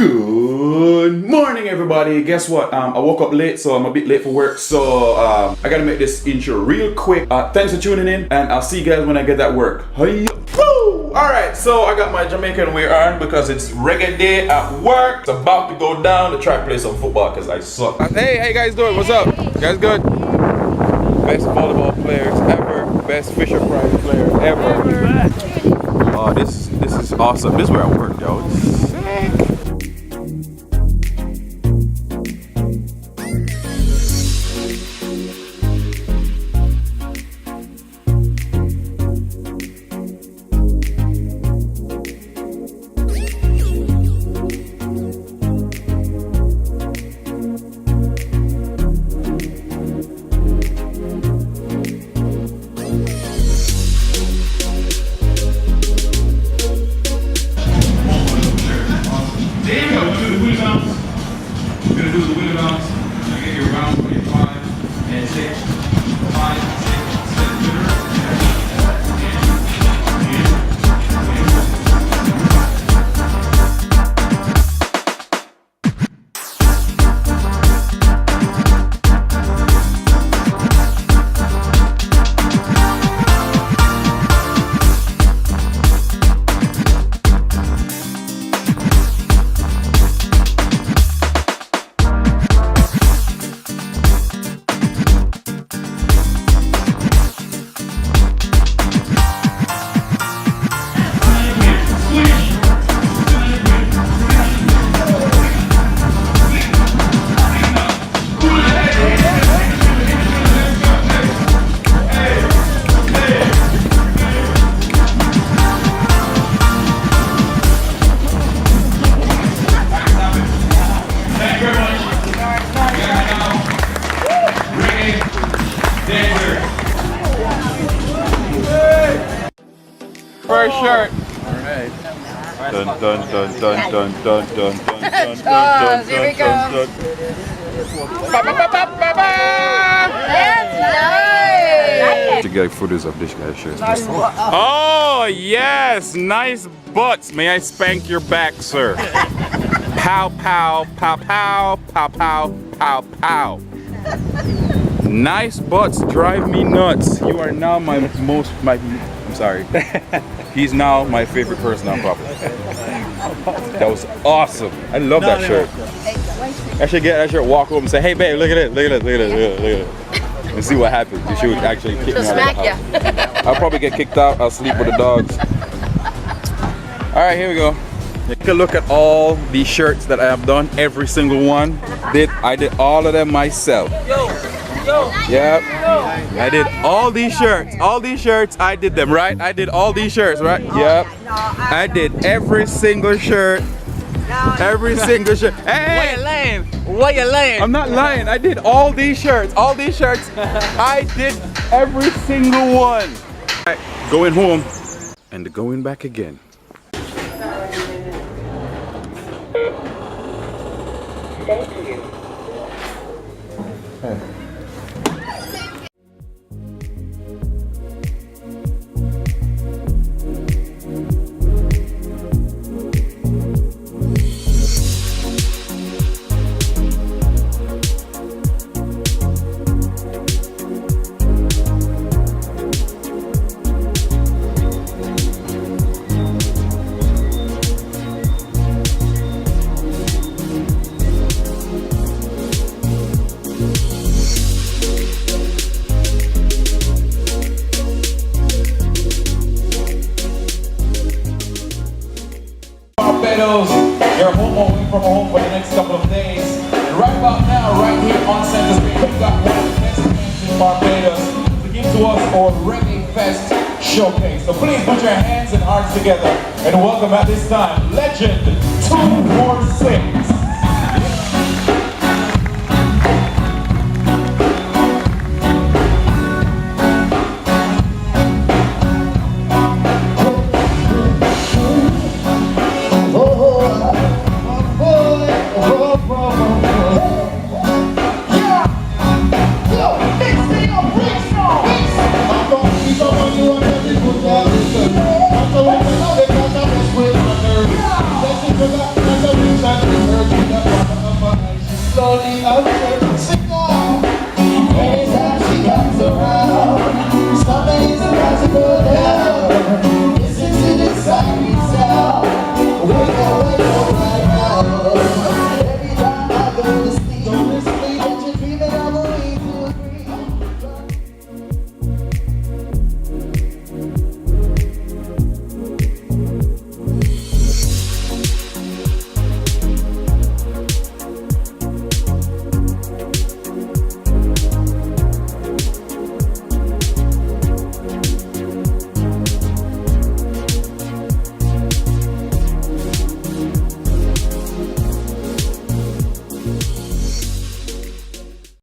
Good morning, everybody. Guess what? I woke up late, so I'm a bit late for work. So I gotta make this intro real quick. Thanks for tuning in, and I'll see you guys when I get that work. Hey, woo! All right, so I got my Jamaican wear on because it's reggae day at work. It's about to go down to try to play some football because I suck. Hey, how you guys doing? What's up? You guys good? Best volleyball players ever. Best Fisher Prize player ever. Oh, this is awesome. This is where I work, yo. It's sick. First shirt. Alright. Dun dun dun dun dun dun dun dun dun. Here we go. That's nice. To get footage of this guy's shirt. Oh yes, nice butts. May I spank your back, sir? Pow pow pow pow pow pow pow pow. Nice butts drive me nuts. You are now I'm sorry. He's now my favorite person on property. That was awesome. I love that shirt. I should get that shirt, walk home and say, hey babe, look at it, look at it, look at it, look at it, look at it. And see what happens. She would actually kick me out of the house. I'll probably get kicked out. I'll sleep with the dogs. Alright, here we go. Take a look at all these shirts that I have done. Every single one. I did all of them myself. Yep. I did all these shirts. All these shirts, I did them, right? I did all these shirts, right? Yep. I did every single shirt. Every single shirt. Hey! Why you lying? Why you lying? I'm not lying. I did all these shirts. All these shirts. I did every single one. Right, going home and going back again. Thank you. Hey. Barbados, you're home away from home for the next couple of days. And right about now, right here on Center Street, we've got one of the best bands in Barbados to give to us our Reggae Fest showcase. So please put your hands and hearts together and welcome at this time, Legend 246.